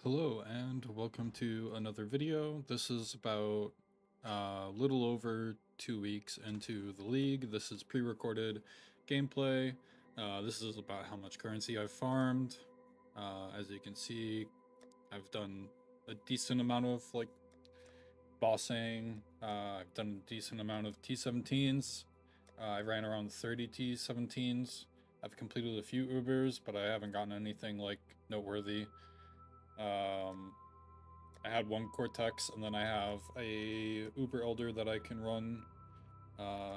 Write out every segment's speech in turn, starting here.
Hello and welcome to another video. This is about a little over 2 weeks into the league. This is pre-recorded gameplay. This is about how much currency I've farmed. As you can see, I've done a decent amount of bossing. I've done a decent amount of T17's. I ran around 30 T17's. I've completed a few Ubers, but I haven't gotten anything noteworthy. I had one Cortex, and then I have a Uber Elder that I can run,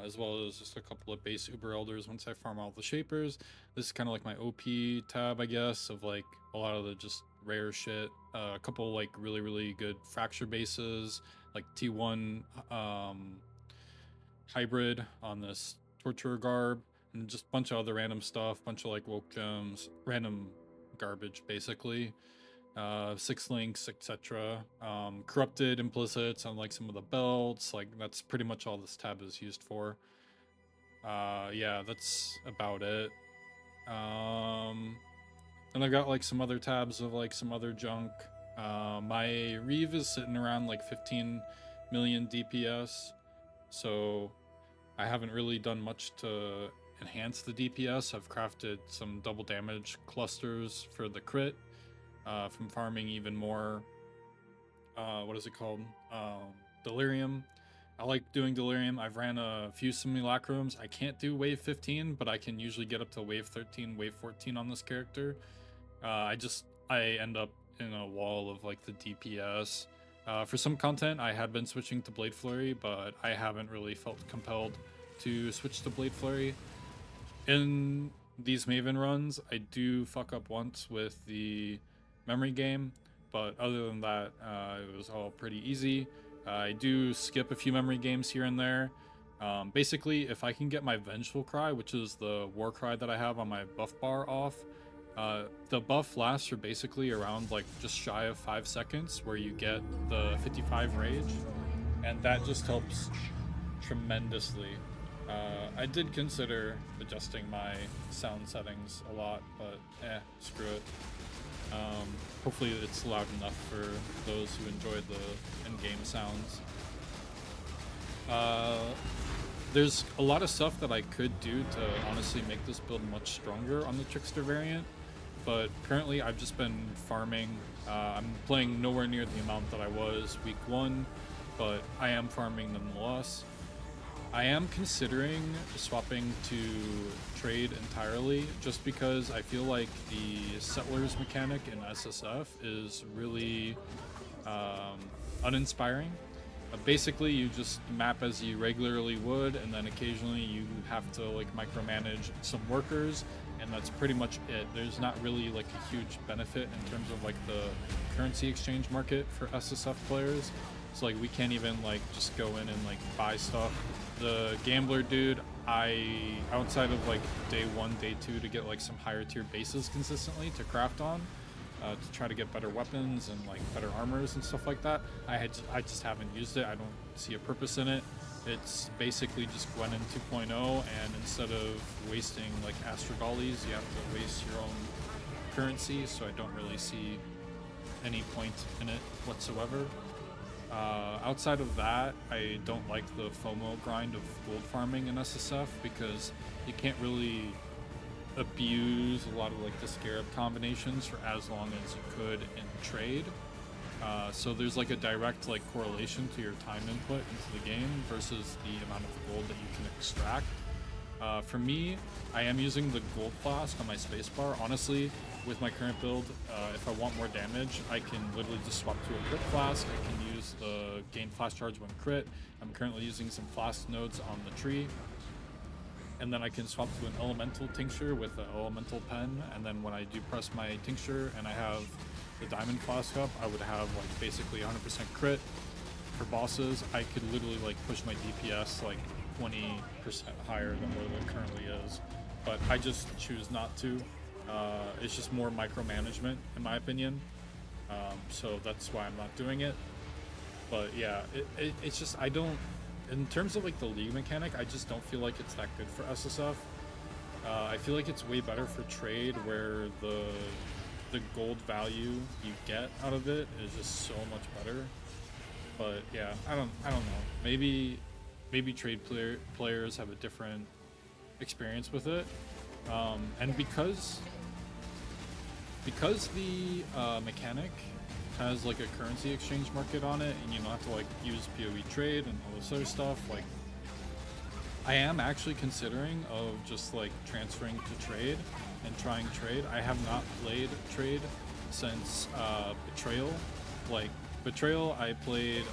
as well as just a couple of base Uber Elders once I farm all the Shapers. This is kind of like my OP tab, I guess, of a lot of the just rare shit. A couple really good Fracture bases, like T1 hybrid on this Torturer garb, and just a bunch of other random stuff, bunch of woke gems, random garbage basically. 6 links, etc. Corrupted implicits on some of the belts. That's pretty much all this tab is used for. Yeah, that's about it. And I've got some other tabs of some other junk. My Reeve is sitting around 15 million DPS, so I haven't really done much to enhance the DPS. I've crafted some double damage clusters for the crit. From farming even more, what is it called? Delirium. I like doing Delirium. I've ran a few simulacrums. I can't do wave 15, but I can usually get up to wave 13, wave 14 on this character. I end up in a wall of the DPS. For some content, I had been switching to Blade Flurry, but I haven't really felt compelled to switch to Blade Flurry. In these Maven runs, I do fuck up once with the memory game, but other than that, it was all pretty easy. I do skip a few memory games here and there. Basically, if I can get my Vengeful Cry, which is the war cry that I have on my buff bar, off, the buff lasts for basically around just shy of 5 seconds, where you get the 55 rage, and that just helps tremendously. I did consider adjusting my sound settings a lot, but screw it. Hopefully it's loud enough for those who enjoy the in-game sounds. There's a lot of stuff that I could do to honestly make this build much stronger on the Trickster variant, but currently I've just been farming. I'm playing nowhere near the amount that I was week 1, but I am farming nonetheless. I am considering swapping to trade entirely, just because I feel like the Settlers mechanic in SSF is really uninspiring. Basically, you just map as you regularly would, and then occasionally you have to micromanage some workers, and that's pretty much it. There's not really a huge benefit in terms of the currency exchange market for SSF players. So we can't even just go in and buy stuff. The gambler dude, outside of day 1, day 2 to get some higher tier bases consistently to craft on, to try to get better weapons and better armors and stuff like that, I just haven't used it. I don't see a purpose in it. It's basically just Gwenin 2.0, and instead of wasting Astrogalies, you have to waste your own currency, so I don't really see any point in it whatsoever. Outside of that, I don't like the FOMO grind of gold farming in SSF, because you can't really abuse a lot of the Scarab combinations for as long as you could in trade. So there's a direct correlation to your time input into the game versus the amount of gold that you can extract. For me, I am using the gold flask on my spacebar. Honestly, with my current build, if I want more damage, I can literally just swap to a crit flask. I can use the gain flash charge when crit. I'm currently using some flask nodes on the tree. And then I can swap to an elemental tincture with an elemental pen. And then when I do press my tincture and I have the diamond flask up, I would have basically 100% crit. For bosses, I could literally push my DPS 20% higher than what it currently is, but I just choose not to. It's just more micromanagement in my opinion, so that's why I'm not doing it. But yeah, it's just, I don't, in terms of the league mechanic, I just don't feel like it's that good for SSF. I feel like it's way better for trade, where the gold value you get out of it is just so much better. But yeah, I don't know. Maybe trade players have a different experience with it, and because the mechanic has like a currency exchange market on it, and you don't have to like use PoE trade and all this other stuff. Like, I am actually considering of just like transferring to trade and trying trade. I have not played trade since Betrayal. Like Betrayal, I played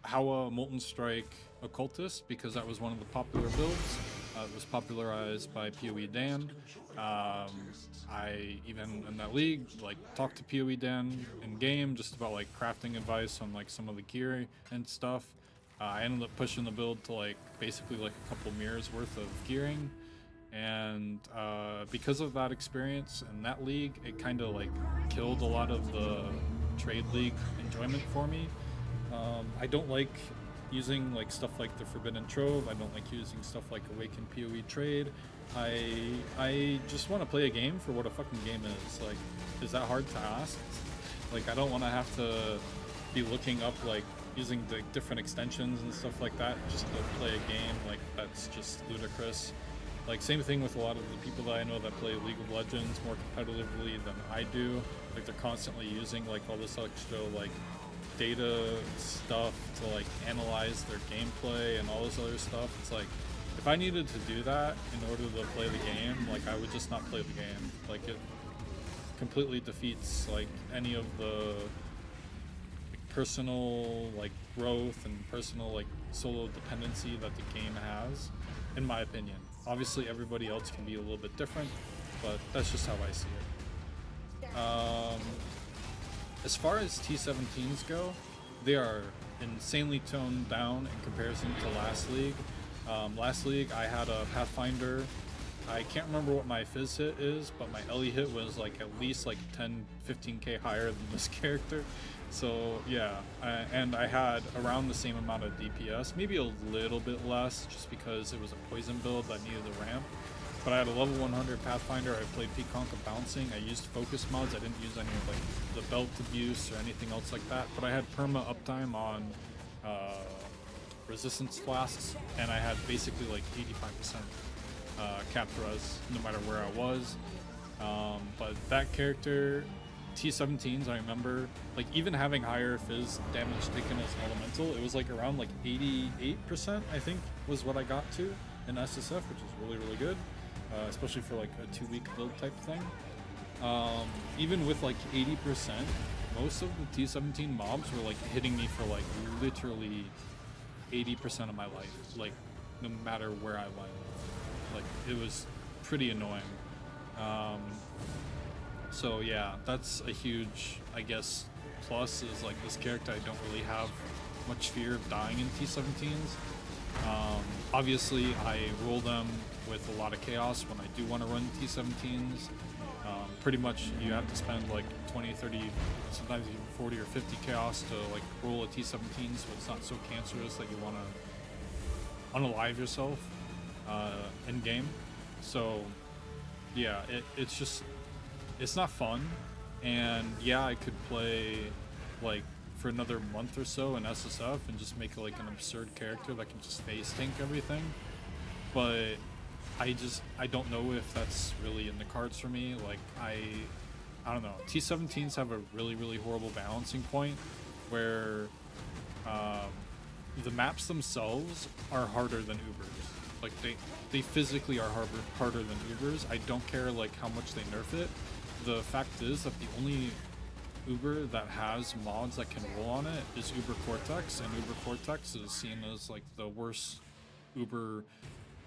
Hawa Molten Strike Occultist because that was one of the popular builds. It was popularized by PoE Dan. I even in that league like talked to PoE Dan in game just about like crafting advice on like some of the gear and stuff. I ended up pushing the build to like basically like a couple mirrors worth of gearing, and because of that experience in that league, it kind of like killed a lot of the trade league enjoyment for me. I don't like using like stuff like the Forbidden Trove. I don't like using stuff like Awakened PoE trade. I just want to play a game for what a fucking game is. Like, is that hard to ask? Like, I don't want to have to be looking up like using the different extensions and stuff like that just to play a game. Like, that's just ludicrous. Like, same thing with a lot of the people that I know that play League of Legends more competitively than I do. Like, they're constantly using like all this extra like data stuff to like analyze their gameplay and all this other stuff. It's like, if I needed to do that in order to play the game, like I would just not play the game. Like, it completely defeats like any of the personal like growth and personal like solo dependency that the game has, in my opinion. Obviously everybody else can be a little bit different, but that's just how I see it. As far as T17's go, they are insanely toned down in comparison to last league. Last league I had a Pathfinder. I can't remember what my Fizz hit is, but my Ellie hit was like at least like 10-15k higher than this character. So yeah, and I had around the same amount of DPS, maybe a little bit less just because it was a poison build that needed the ramp. But I had a level 100 Pathfinder. I played Peaconk of Bouncing. I used focus mods. I didn't use any of like the belt abuse or anything else like that. But I had perma uptime on resistance flasks, and I had basically like 85% capped res no matter where I was. But that character, T17's, I remember like even having higher Fizz damage taken as an elemental, it was like around like 88% I think was what I got to in SSF, which is really good. Especially for like a 2-week build type thing. Even with like 80%, most of the T17 mobs were like hitting me for like literally 80% of my life, like no matter where I went. Like, it was pretty annoying. So yeah, that's a huge, I guess, plus is like this character I don't really have much fear of dying in T17's. Obviously I roll them with a lot of chaos when I do want to run T17's. Pretty much you have to spend like 20, 30, sometimes even 40 or 50 chaos to like roll a T17, so it's not so cancerous that you want to unalive yourself in game. So yeah, it's just, it's not fun. And yeah, I could play like for another month or so in SSF and just make like an absurd character that can just face tank everything, but I don't know if that's really in the cards for me. Like, I don't know. T17s have a really horrible balancing point where the maps themselves are harder than Ubers. Like, they physically are harder than Ubers. I don't care like how much they nerf it. The fact is that the only Uber that has mods that can roll on it is Uber Cortex, and Uber Cortex is seen as like the worst Uber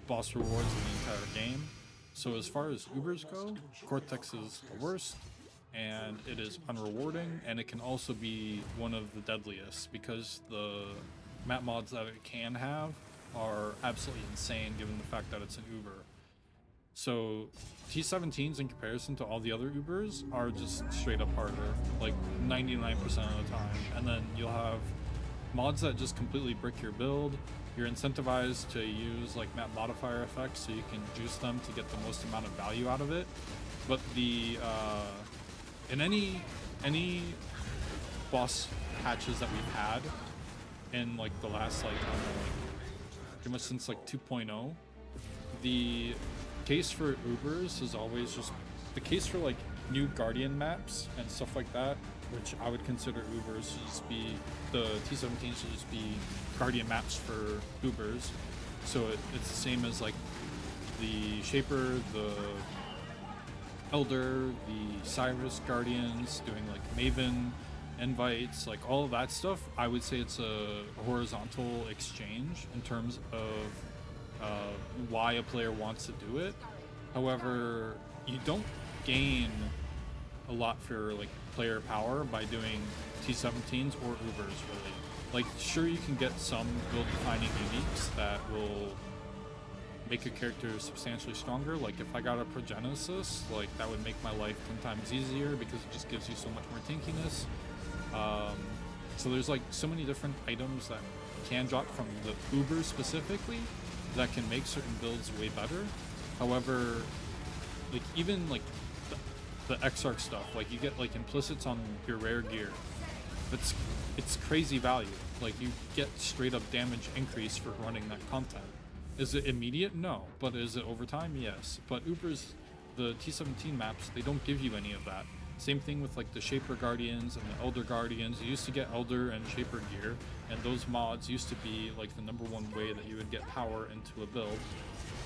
boss rewards in the entire game. So as far as Ubers go, Cortex is the worst, and it is unrewarding, and it can also be one of the deadliest because the map mods that it can have are absolutely insane given the fact that it's an Uber. So T17s in comparison to all the other Ubers are just straight up harder, like 99% of the time. And then you'll have mods that just completely brick your build, you're incentivized to use like map modifier effects so you can juice them to get the most amount of value out of it. But the in any boss patches that we've had in like the last like I don't know, like pretty much since like 2.0, the case for Ubers is always just the case for like new Guardian maps and stuff like that, which I would consider Ubers to just be the T17 should just be Guardian maps for Ubers. So it's the same as like the Shaper, the Elder, the Cyrus Guardians, doing like Maven invites, like all of that stuff. I would say it's a horizontal exchange in terms of why a player wants to do it. However, you don't gain a lot for like player power by doing T17's or Ubers, really. Like, sure, you can get some build defining uniques that will make a character substantially stronger. Like if I got a Progenesis, like that would make my life 10 times easier because it just gives you so much more tankiness. So there's like so many different items that can drop from the Uber specifically that can make certain builds way better. However, like even like the Exarch stuff, like you get like implicits on your rare gear. It's crazy value. Like you get straight up damage increase for running that content. Is it immediate? No. But is it over time? Yes. But Ubers, the T17 maps, they don't give you any of that. Same thing with like the Shaper Guardians and the Elder Guardians. You used to get Elder and Shaper gear, and those mods used to be like the #1 way that you would get power into a build.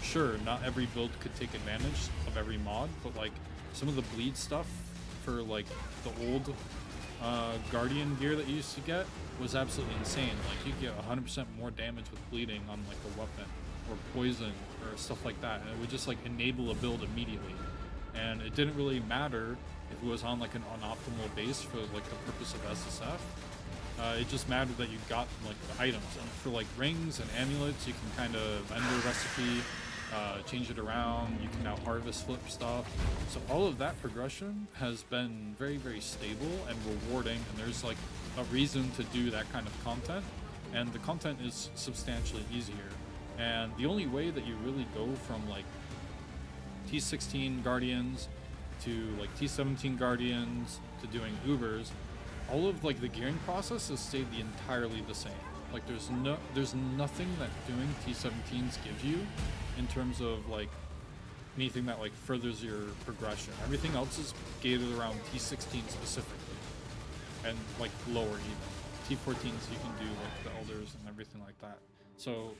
Sure, not every build could take advantage of every mod, but like some of the bleed stuff for like the old Guardian gear that you used to get was absolutely insane. Like you get 100% more damage with bleeding on like a weapon or poison or stuff like that, and it would just like enable a build immediately. And it didn't really matter if it was on like an unoptimal base for like the purpose of SSF. It just mattered that you got like the items, and for like rings and amulets you can kind of vendor recipe, change it around. You can now harvest flip stuff. So all of that progression has been very, very stable and rewarding, and there's like a reason to do that kind of content, and the content is substantially easier. And the only way that you really go from like T16 Guardians to like T17 Guardians to doing Ubers, all of like the gearing process has stayed entirely the same. Like there's nothing that doing T17s gives you in terms of like anything that like furthers your progression. Everything else is gated around T16 specifically, and like lower even. T14s you can do like the Elders and everything like that. So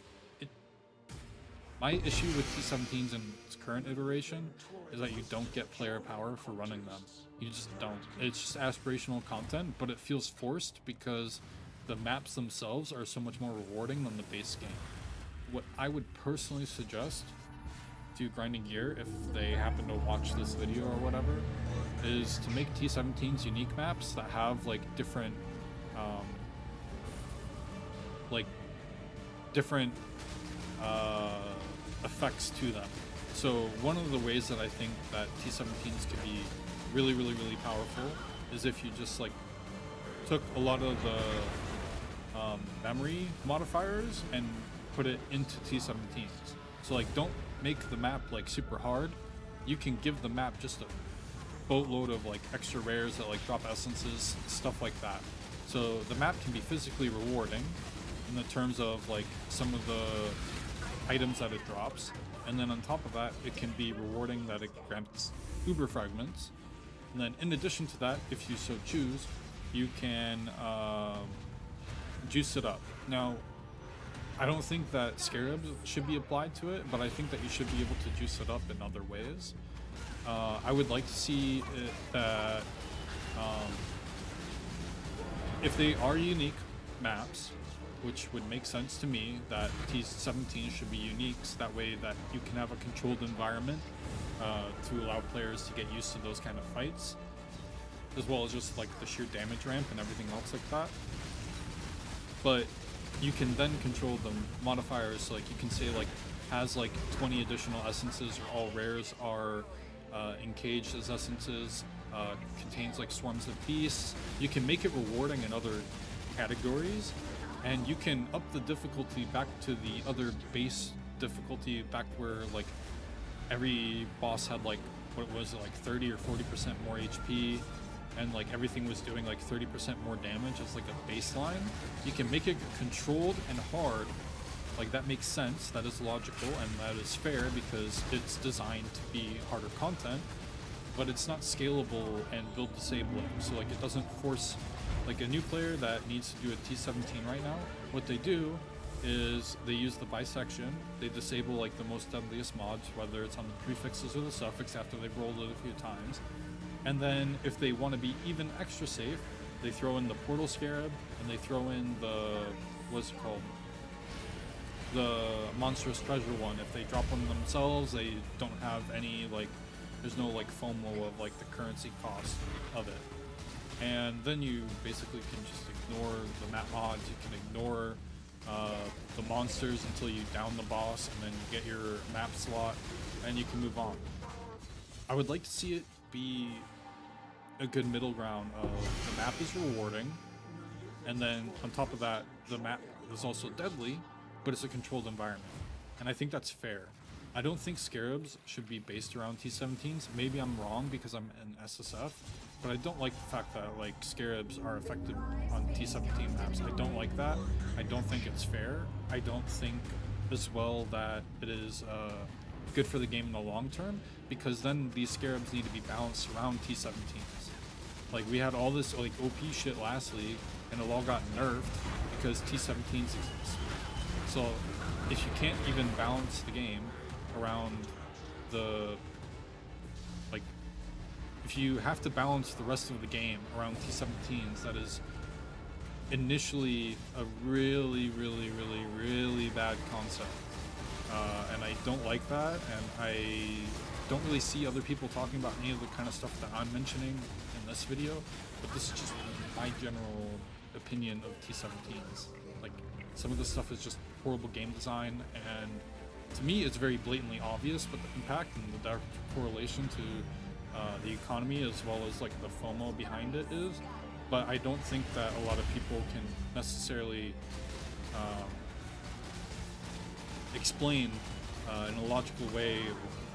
my issue with T17s in its current iteration is that you don't get player power for running them. You just don't. It's just aspirational content, but it feels forced because the maps themselves are so much more rewarding than the base game. What I would personally suggest to Grinding Gear, if they happen to watch this video or whatever, is to make T17's unique maps that have like different effects to them. So one of the ways that I think that T17's could be really, really, really powerful is if you just like took a lot of the memory modifiers and put it into T17's. So like don't make the map like super hard. You can give the map just a boatload of like extra rares that like drop essences, stuff like that. So the map can be physically rewarding in the terms of like some of the items that it drops, and then on top of that it can be rewarding that it grants Uber fragments, and then in addition to that, if you so choose, you can juice it up. Now I don't think that scarabs should be applied to it, but I think that you should be able to juice it up in other ways. I would like to see it that if they are unique maps, which would make sense to me, that T17 should be unique, so that way that you can have a controlled environment to allow players to get used to those kind of fights, as well as just like the sheer damage ramp and everything else like that. But you can then control the modifiers, so like you can say like has like 20 additional essences, or all rares are encaged as essences, contains like swarms of beasts. You can make it rewarding in other categories, and you can up the difficulty back to the other base difficulty, back where like every boss had like, what was it, like 30 or 40% more HP, and like everything was doing like 30% more damage as like a baseline. You can make it controlled and hard. Like, that makes sense, that is logical, and that is fair because it's designed to be harder content, but it's not scalable and build disabling. So like, it doesn't force like a new player that needs to do a T17 right now. What they do is they use the bisection, they disable like the most deadliest mods, whether it's on the prefixes or the suffix after they've rolled it a few times. And then if they want to be even extra safe, they throw in the portal scarab, and they throw in the, what's it called? The monstrous treasure one. If they drop one themselves, they don't have any, like, there's no like FOMO of like the currency cost of it. And then you basically can just ignore the map mods, you can ignore the monsters until you down the boss, and then you get your map slot, and you can move on. I would like to see it be a good middle ground of the map is rewarding, and then on top of that, the map is also deadly, but it's a controlled environment. And I think that's fair. I don't think scarabs should be based around T17s. Maybe I'm wrong because I'm an SSF, but I don't like the fact that like scarabs are affected on T17 maps. I don't like that. I don't think it's fair. I don't think as well that it is good for the game in the long term, because then these scarabs need to be balanced around T17s. Like, we had all this like OP shit last league, and it all got nerfed because T17s exist. So if you can't even balance the game around the, like, if you have to balance the rest of the game around T17s, that is initially a really bad concept. And I don't like that, and I don't really see other people talking about any of the kind of stuff that I'm mentioning in this video, but this is just my general opinion of T17s. Like, some of this stuff is just horrible game design, and to me it's very blatantly obvious what the impact and the direct correlation to the economy as well as like the FOMO behind it is, but I don't think that a lot of people can necessarily explain in a logical way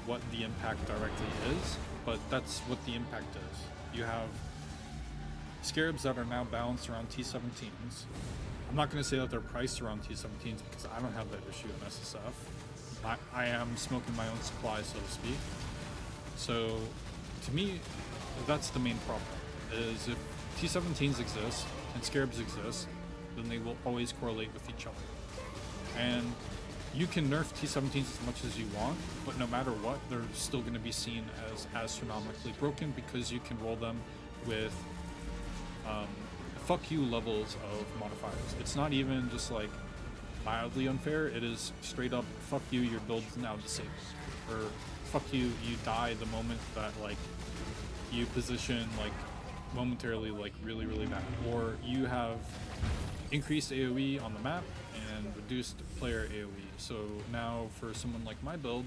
what the impact directly is, but that's what the impact is. You have scarabs that are now balanced around T17s. I'm not going to say that they're priced around T17s because I don't have that issue in SSF. I am smoking my own supply, so to speak. So to me, that's the main problem, is if T17s exist and scarabs exist, then they will always correlate with each other. And you can nerf T17s as much as you want, but no matter what, they're still going to be seen as astronomically broken because you can roll them with fuck you levels of modifiers. It's not even just like mildly unfair, it is straight up fuck you, your build is now disabled. Or fuck you, you die the moment that like you position like momentarily like really bad. Or you have increased AoE on the map and reduced player AoE. So now for someone like my build,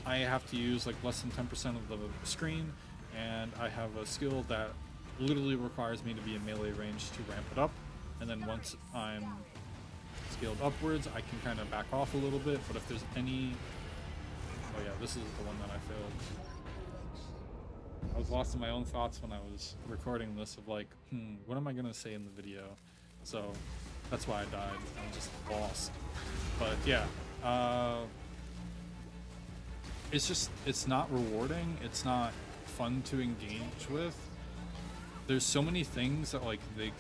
I have to use like less than 10% of the screen, and I have a skill that literally requires me to be in melee range to ramp it up, and then once I'm scaled upwards I can kind of back off a little bit. But if there's any, oh yeah, this is the one that I failed. I was lost in my own thoughts when I was recording this of like, what am I gonna say in the video? So that's why I died. I'm just lost. But yeah, it's not rewarding, it's not fun to engage with. There's so many things that like they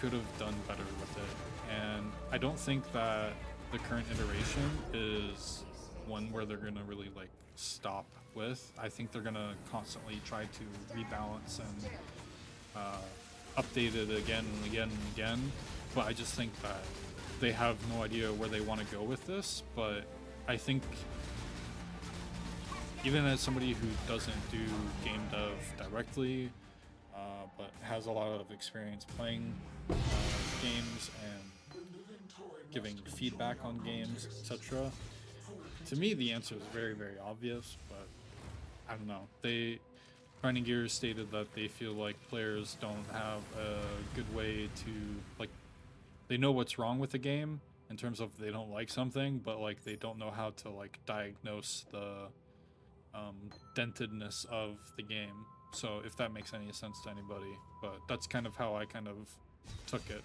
could have done better with it, and I don't think that the current iteration is one where they're gonna really like stop with. I think they're gonna constantly try to rebalance and update it again and again and again, but I just think that they have no idea where they want to go with this. But I think even as somebody who doesn't do game dev directly, but has a lot of experience playing games and giving feedback on games, etc., to me the answer is very obvious. But I don't know, Grinding Gears stated that they feel like players don't have a good way to like they know what's wrong with the game in terms of they don't like something, but like they don't know how to like diagnose the dentedness of the game. So if that makes any sense to anybody, but that's kind of how I kind of took it,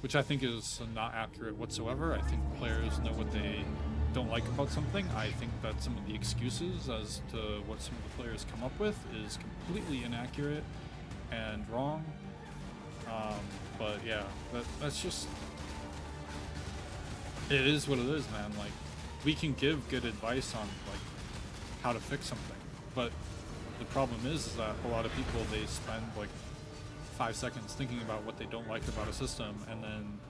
which I think is not accurate whatsoever. I think players know what they don't like about something. I think that some of the excuses as to what some of the players come up with is completely inaccurate and wrong. But yeah, that's just, it is what it is, man. Like, we can give good advice on like how to fix something, but the problem is that a lot of people, they spend like 5 seconds thinking about what they don't like about a system, and then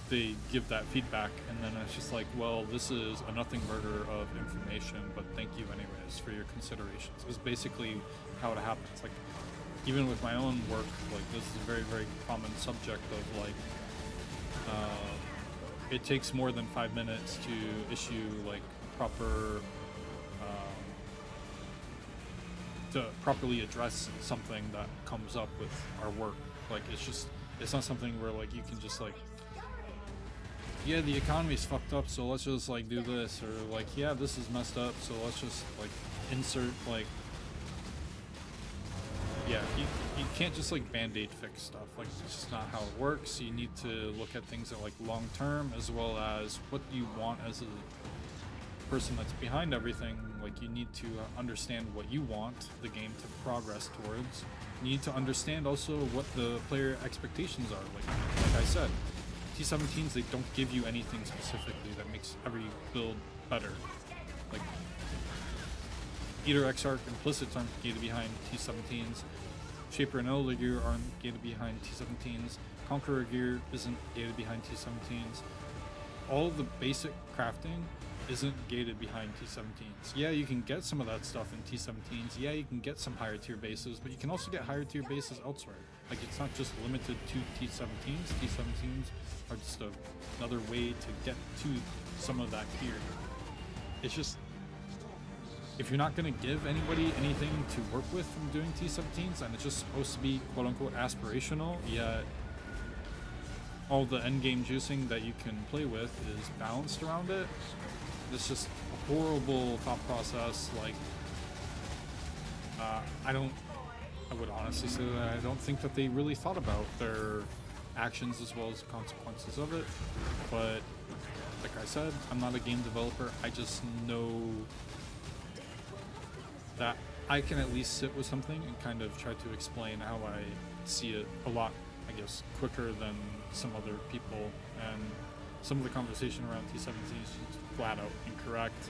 they give that feedback, and then it's just like, well, this is a nothing burger of information, but thank you anyways for your considerations. Is basically how it happens. Like, even with my own work, like, this is a very, very common subject of like, it takes more than 5 minutes to issue like proper to properly address something that comes up with our work. Like, it's not something where like you can just like, yeah, the economy's fucked up, so let's just like do this, or like, yeah, this is messed up, so let's just like insert like, yeah, you can't just like band-aid fix stuff. Like, it's just not how it works. You need to look at things at like long term, as well as what you want as a person that's behind everything. Like, you need to understand what you want the game to progress towards. You need to understand also what the player expectations are. Like I said, T17's, they don't give you anything specifically that makes every build better. Like, Eater, Exarch, Implicits aren't gated behind T17's. Shaper and Elder Gear aren't gated behind T17's. Conqueror Gear isn't gated behind T17's. All of the basic crafting isn't gated behind T17's. Yeah, you can get some of that stuff in T17's. Yeah, you can get some higher tier bases, but you can also get higher tier bases elsewhere. Like, it's not just limited to T17's. T17's are just another way to get to some of that gear. It's just, if you're not going to give anybody anything to work with from doing T17's, and it's just supposed to be quote-unquote aspirational, yet all the endgame juicing that you can play with is balanced around it, it's just a horrible thought process. Like, I would honestly say that I don't think that they really thought about their actions as well as the consequences of it. But like I said, I'm not a game developer. I just know that I can at least sit with something and kind of try to explain how I see it a lot, I guess, quicker than some other people. And some of the conversation around T17 is just flat out incorrect.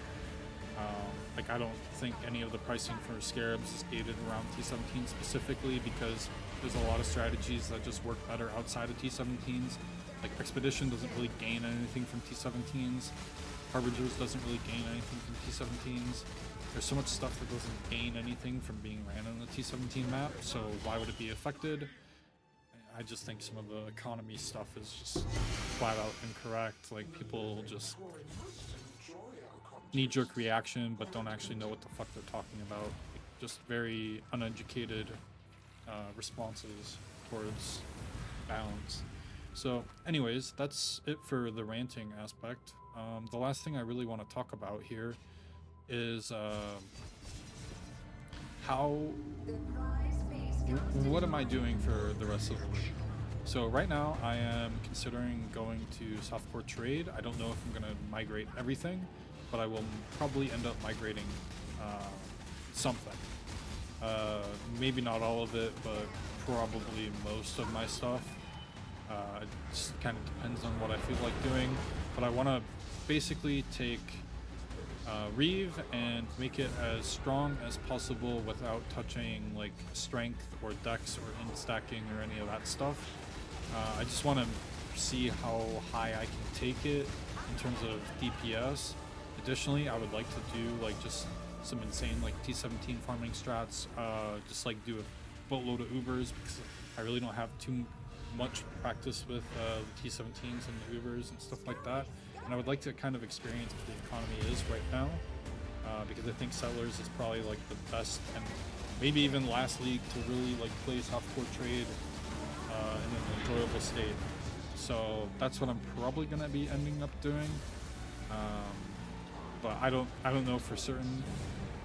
Like, I don't think any of the pricing for Scarabs is gated around T17 specifically, because there's a lot of strategies that just work better outside of T17's. Like, Expedition doesn't really gain anything from T17's. Harbingers doesn't really gain anything from T17's. There's so much stuff that doesn't gain anything from being ran on the T17 map, so why would it be affected? I just think some of the economy stuff is just flat out incorrect. Like, people just knee-jerk reaction, but don't actually know what the fuck they're talking about. Like, just very uneducated responses towards balance. So anyways, that's it for the ranting aspect. The last thing I really want to talk about here is what am I doing for the rest of the week? So right now I am considering going to softcore trade. I don't know if I'm going to migrate everything, but I will probably end up migrating something. Maybe not all of it, but probably most of my stuff. It just kind of depends on what I feel like doing, but I want to basically take Reeve and make it as strong as possible without touching like strength or dex or in-stacking or any of that stuff. I just want to see how high I can take it in terms of DPS. Additionally, I would like to do like just some insane like T17 farming strats, just like do a boatload of Ubers, because I really don't have too much practice with the T17s and the Ubers and stuff like that. And I would like to kind of experience what the economy is right now, because I think Settlers is probably like the best and maybe even last league to really like play softcore trade in an enjoyable state. So that's what I'm probably gonna be ending up doing. Um, but I don't know for certain.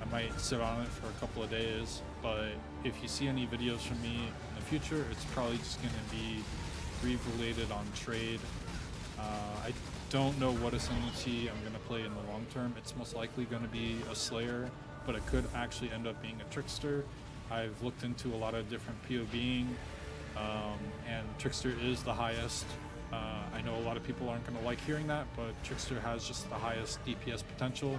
I might sit on it for a couple of days, but if you see any videos from me in the future, it's probably just going to be related on trade. I don't know what ascendancy I'm going to play in the long term. It's most likely going to be a Slayer, but it could actually end up being a Trickster. I've looked into a lot of different PoEing, and Trickster is the highest. I know a lot of people aren't going to like hearing that, but Trickster has just the highest DPS potential.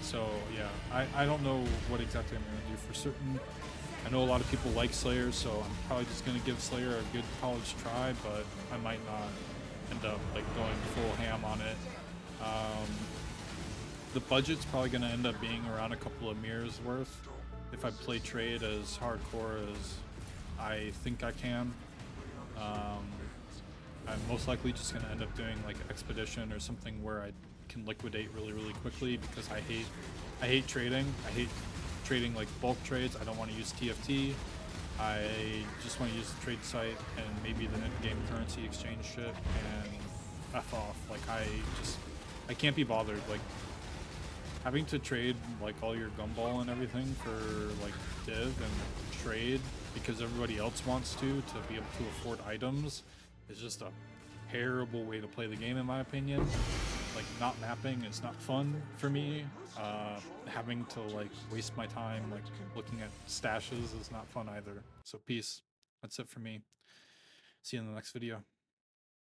So yeah, I don't know what exactly I'm going to do for certain. I know a lot of people like Slayer, so I'm probably just going to give Slayer a good college try, but I might not end up like going full ham on it. The budget's probably going to end up being around a couple of mirrors worth if I play trade as hardcore as I think I can. I'm most likely just going to end up doing like Expedition or something where I can liquidate really quickly, because I hate trading. I hate trading like bulk trades. I don't want to use TFT. I just want to use the trade site and maybe the in-game currency exchange shit and F off. Like I can't be bothered. Like having to trade like all your gumball and everything for like div and trade because everybody else wants to be able to afford items is just a terrible way to play the game, in my opinion. Like, not mapping is not fun for me. Having to like waste my time like looking at stashes is not fun either. So peace. That's it for me. See you in the next video.